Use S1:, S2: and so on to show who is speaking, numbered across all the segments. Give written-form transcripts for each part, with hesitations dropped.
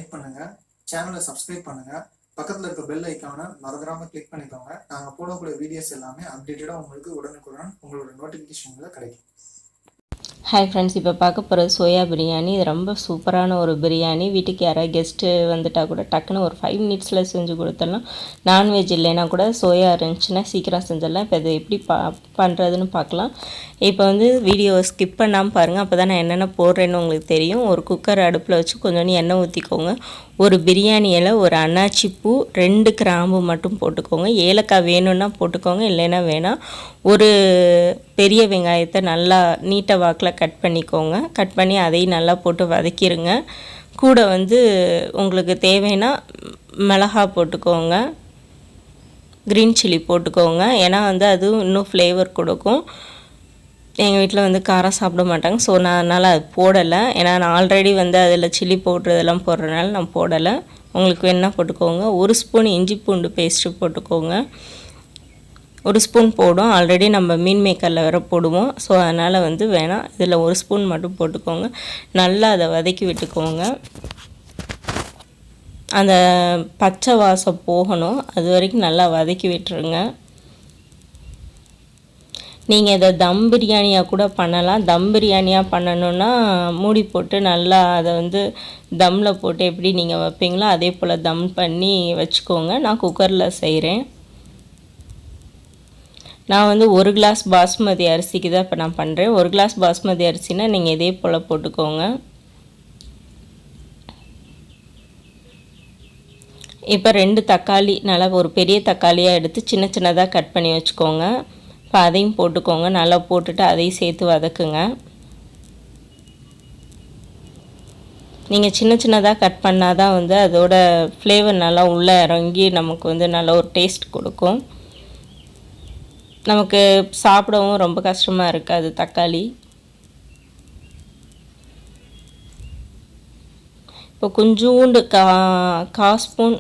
S1: Like பண்ணுங்கள், சேனலை subscribe பண்ணுங்கள், பக்கத்தில் இருக்க பெல் ஐக்கானை மறந்துடாமல் கிளிக் பண்ணிக்கோங்க. நாங்கள் போடக்கூடிய வீடியோஸ் எல்லாமே அப்டேட்டடாக உங்களுக்கு உடனுக்குடன் உங்களோட நோட்டிஃபிகேஷனில் கிடைக்கும்.
S2: ஹாய் ஃப்ரெண்ட்ஸ், இப்போ பார்க்க போகிறது சோயா பிரியாணி. இது ரொம்ப சூப்பரான ஒரு பிரியாணி. வீட்டுக்கு யாராவது கெஸ்ட்டு வந்துட்டால் கூட டக்குன்னு ஒரு 5 மினிட்ஸில் செஞ்சு கொடுத்துடலாம். நான்வெஜ் இல்லைன்னா கூட சோயா இருந்துச்சுன்னா சீக்கிரம் செஞ்சிடலாம். இப்போ இது எப்படி பண்ணுறதுன்னு பார்க்கலாம். இப்போ வந்து வீடியோவை ஸ்கிப் பண்ணாமல் பாருங்கள், அப்போ தான் நான் என்னென்ன போடுறேன்னு உங்களுக்கு தெரியும். ஒரு குக்கர் அடுப்பில் வச்சு கொஞ்சோண்டு எண்ணெய் ஊற்றிக்கோங்க. ஒரு பிரியாணி இலை, ஒரு அன்னாச்சி பூ, 2 கிராம்பு மட்டும் போட்டுக்கோங்க. ஏலக்காய் வேணும்னா போட்டுக்கோங்க, இல்லைன்னா வேணாம். ஒரு பெரிய வெங்காயத்தை நல்லா நீட்டை வாக்கில் கட் பண்ணிக்கோங்க. கட் பண்ணி அதையும் நல்லா போட்டு வதக்கிடுங்க. கூட வந்து உங்களுக்கு தேவைன்னா மிளகா போட்டுக்கோங்க, க்ரீன் சில்லி போட்டுக்கோங்க. ஏன்னா வந்து அது இன்னும் ஃப்ளேவர் கொடுக்கும். எங்கள் வீட்டில் வந்து காரம் சாப்பிட மாட்டாங்க, ஸோ நான் அதனால் அது போடலை. ஏன்னா நான் ஆல்ரெடி வந்து அதில் சில்லி பவுட்ரு இதெல்லாம் போடுறதுனால நான் போடலை. உங்களுக்கு வேணா போட்டுக்கோங்க. 1 ஸ்பூன் இஞ்சி பூண்டு பேஸ்ட்டு போட்டுக்கோங்க. 1 ஸ்பூன் போடும், ஆல்ரெடி நம்ம மீன் மேக்கரில் வேறு போடுவோம், ஸோ அதனால் வந்து வேணாம். இதில் 1 ஸ்பூன் மட்டும் போட்டுக்கோங்க. நல்லா அதை வதக்கி விட்டுக்கோங்க. அந்த பச்சை வாசம் போகணும், அது வரைக்கும் நல்லா வதக்கி விட்டுருங்க. நீங்கள் இதை தம் பிரியாணியாக கூட பண்ணலாம். தம் பிரியாணியாக பண்ணணுன்னா மூடி போட்டு நல்லா அதை வந்து தம்மில் போட்டு எப்படி நீங்கள் வைப்பீங்களோ அதே போல் தம் பண்ணி வச்சுக்கோங்க. நான் குக்கரில் செய்கிறேன். நான் வந்து 1 கிளாஸ் பாஸ்மதி அரிசிக்கு தான் இப்போ நான் பண்ணுறேன். 1 கிளாஸ் பாஸ்மதி அரிசினா நீங்கள் இதே போல் போட்டுக்கோங்க. இப்போ 2 தக்காளி, நல்லா ஒரு பெரிய தக்காளியாக எடுத்து சின்ன சின்னதாக கட் பண்ணி வச்சுக்கோங்க. இப்போ அதையும் போட்டுக்கோங்க. நல்லா போட்டுட்டு அதையும் சேர்த்து வதக்குங்க. நீங்கள் சின்ன சின்னதாக கட் பண்ணால் தான் வந்து அதோட ஃப்ளேவர் நல்லா உள்ளே இறங்கி நமக்கு வந்து நல்ல ஒரு டேஸ்ட் கொடுக்கும். நமக்கு சாப்பிடவும் ரொம்ப கஷ்டமாக இருக்காது தக்காளி. இப்போ கொஞ்சோண்டு 1/4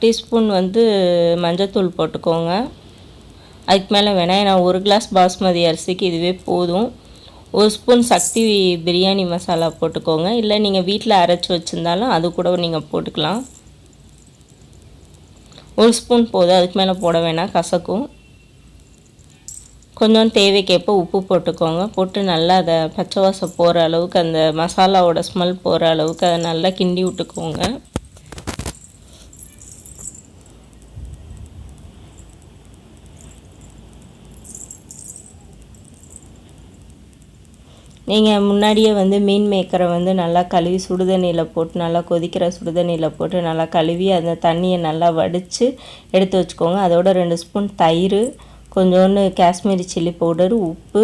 S2: டீஸ்பூன் வந்து மஞ்சத்தூள் போட்டுக்கோங்க. அதுக்கு மேலே வேணாம், ஏன்னா 1 கிளாஸ் பாஸ்மதி அரிசிக்கு இதுவே போதும். 1 ஸ்பூன் சக்தி பிரியாணி மசாலா போட்டுக்கோங்க. இல்லை நீங்கள் வீட்டில் அரைச்சி வச்சுருந்தாலும் அது கூட நீங்கள் போட்டுக்கலாம். 1 ஸ்பூன் போதும், அதுக்கு மேலே போட வேணாம், கசக்கும். கொஞ்சம் தேவைக்கேற்ப உப்பு போட்டுக்கோங்க. போட்டு நல்லா அதை பச்சை வாசம் போகிற அளவுக்கு, அந்த மசாலாவோட ஸ்மெல் போகிற அளவுக்கு அதை நல்லா கிண்டி விட்டுக்கோங்க. நீங்கள் முன்னாடியே வந்து மீன் மேக்கரை வந்து நல்லா கழுவி சுடுதண்ணியில் போட்டு, நல்லா கொதிக்கிற சுடுதண்ணியில் போட்டு நல்லா கழுவி அந்த தண்ணியை நல்லா வடித்து எடுத்து வச்சுக்கோங்க. அதோட 2 ஸ்பூன் தயிர், கொஞ்சோண்டு காஷ்மீரி சில்லி பவுடர், உப்பு,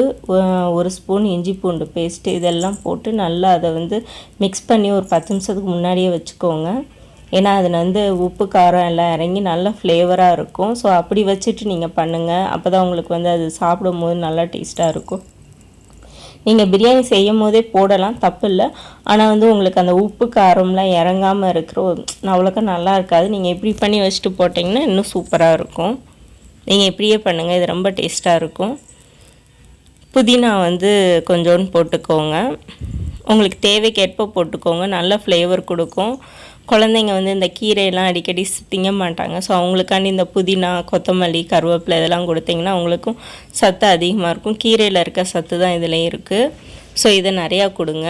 S2: 1 ஸ்பூன் இஞ்சி பூண்டு பேஸ்ட்டு, இதெல்லாம் போட்டு நல்லா அதை வந்து மிக்ஸ் பண்ணி ஒரு 10 நிமிஷத்துக்கு முன்னாடியே வச்சுக்கோங்க. ஏன்னா அதில் வந்து உப்பு காரம் எல்லாம் இறங்கி நல்லா ஃப்ளேவராக இருக்கும். ஸோ அப்படி வச்சுட்டு நீங்கள் பண்ணுங்கள், அப்போ தான் உங்களுக்கு வந்து அது சாப்பிடும் போது நல்லா டேஸ்ட்டாக இருக்கும். நீங்கள் பிரியாணி செய்யும் போதே போடலாம், தப்பு இல்லை. ஆனால் வந்து உங்களுக்கு அந்த உப்பு காரம்லாம் இறங்காமல் இருக்கிற அவ்வளோக்கா நல்லா இருக்காது. நீங்கள் இப்படி பண்ணி வச்சுட்டு போட்டிங்கன்னா இன்னும் சூப்பராக இருக்கும். நீங்கள் இப்படியே பண்ணுங்கள், இது ரொம்ப டேஸ்ட்டாக இருக்கும். புதினா வந்து கொஞ்சோண்டு போட்டுக்கோங்க. உங்களுக்கு தேவைக்கேற்ப போட்டுக்கோங்க, நல்ல ஃப்ளேவர் கொடுக்கும். குழந்தைங்க வந்து இந்த கீரையெல்லாம் அடிக்கடி திங்க மாட்டாங்க, ஸோ அவங்களுக்காண்டி இந்த புதினா, கொத்தமல்லி, கருவேப்பிலை இதெல்லாம் கொடுத்திங்கன்னா அவங்களுக்கும் சத்து அதிகமாக இருக்கும். கீரையில் இருக்க சத்து தான் இதில் இருக்குது, ஸோ இதை நிறையா கொடுங்க.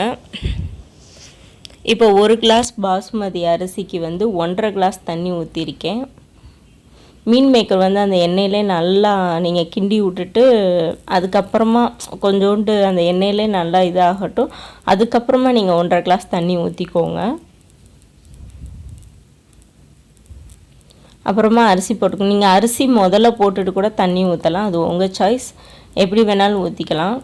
S2: இப்போ 1 கிளாஸ் பாஸ்மதி அரிசிக்கு வந்து 1.5 கிளாஸ் தண்ணி ஊற்றிருக்கேன். மீன் மேக்கர் வந்து அந்த எண்ணெயிலே நல்லா நீங்கள் கிண்டி விட்டுட்டு அதுக்கப்புறமா கொஞ்சோண்டு அந்த எண்ணெயிலே நல்லா இதாகட்டும். அதுக்கப்புறமா நீங்கள் 1.5 கிளாஸ் தண்ணி ஊற்றிக்கோங்க. அப்புறமா அரிசி போட்டுக்கணும். நீங்கள் அரிசி முதல்ல போட்டுட்டு கூட தண்ணி ஊற்றலாம், அது உங்கள் சாய்ஸ், எப்படி வேணாலும் ஊற்றிக்கலாம்.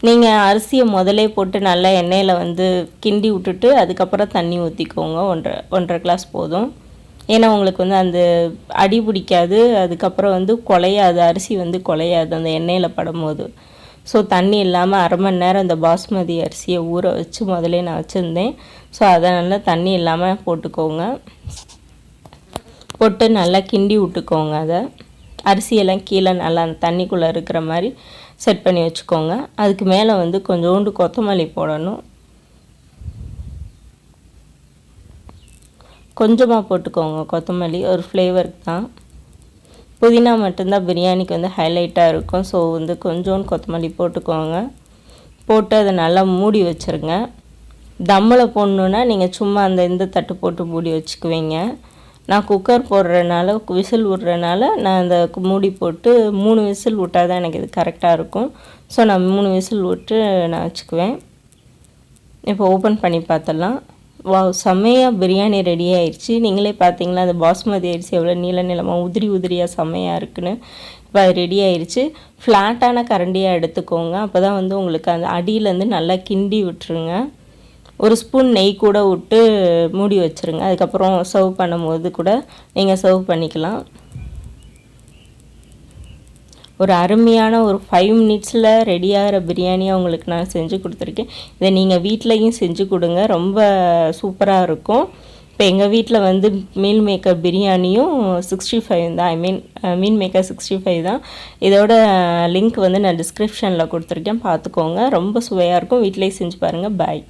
S2: நீங்கள் அரிசியை முதலே போட்டு நல்லா எண்ணெயில் வந்து கிண்டி விட்டுட்டு அதுக்கப்புறம் தண்ணி ஊற்றிக்கோங்க. 1.5 கிளாஸ் போதும். ஏன்னா உங்களுக்கு வந்து அந்த அடி பிடிக்காது, அதுக்கப்புறம் வந்து குலையாது, அரிசி வந்து குலையாது அந்த எண்ணெயில் படும்போது. ஸோ தண்ணி இல்லாமல் 1/2 மணி நேரம் அந்த பாஸ்மதி அரிசியை ஊற வச்சு முதலே நான் வச்சுருந்தேன். ஸோ அதை நல்லா தண்ணி இல்லாமல் போட்டுக்கோங்க. போட்டு நல்லா கிண்டி விட்டுக்கோங்க. அதை அரிசியெல்லாம் கீழே நல்லா அந்த தண்ணிக்குள்ளே இருக்கிற மாதிரி செட் பண்ணி வச்சுக்கோங்க. அதுக்கு மேலே வந்து கொஞ்சோண்டு கொத்தமல்லி போடணும். கொஞ்சமாக போட்டுக்கோங்க கொத்தமல்லி, ஒரு ஃப்ளேவருக்கு தான். புதினா மட்டும்தான் பிரியாணிக்கு வந்து ஹைலைட்டாக இருக்கும். ஸோ வந்து கொஞ்சோண்டு கொத்தமல்லி போட்டுக்கோங்க. போட்டு அதை நல்லா மூடி வச்சுருங்க. தம்மில் போடணுன்னா நீங்கள் சும்மா இந்த தட்டு போட்டு மூடி வச்சுக்குவீங்க. நான் குக்கர் போடுறதுனால விசில் விட்றதுனால நான் அந்த மூடி போட்டு 3 விசில் விட்டால் தான் எனக்கு இது கரெக்டாக இருக்கும். ஸோ நான் 3 விசில் விட்டு நான் வச்சுக்குவேன். இப்போ ஓப்பன் பண்ணி பார்த்துடலாம். செம்மையாக பிரியாணி ரெடி ஆயிடுச்சு. நீங்களே பார்த்தீங்களா அந்த பாஸ்மதி அரிசி எவ்வளோ நீளமாக உதிரியாக செம்மையாக இருக்குன்னு. இப்போ அது ரெடி ஆயிடுச்சு. ஃப்ளாட்டான கரண்டியாக எடுத்துக்கோங்க. அப்போ தான் வந்து உங்களுக்கு அந்த அடியிலேருந்து நல்லா கிண்டி விட்டுருங்க. ஒரு ஸ்பூன் நெய் கூட விட்டு மூடி வச்சுருங்க. அதுக்கப்புறம் சர்வ் பண்ணும்போது கூட நீங்கள் சர்வ் பண்ணிக்கலாம். ஒரு அருமையான ஒரு 5 மினிட்ஸில் ரெடியாகிற பிரியாணியாக உங்களுக்கு நான் செஞ்சு கொடுத்துருக்கேன். இதை நீங்கள் வீட்லேயும் செஞ்சு கொடுங்க, ரொம்ப சூப்பராக இருக்கும். இப்போ எங்கள் வீட்டில் வந்து மீல் மேக்கர் பிரியாணியும் 65 தான், மீல் மேக்கர் 65 தான். இதோட லிங்க் வந்து நான் டிஸ்கிரிப்ஷனில் கொடுத்துருக்கேன், பார்த்துக்கோங்க. ரொம்ப சுவையாக இருக்கும். வீட்டிலேயே செஞ்சு பாருங்கள். பாய்.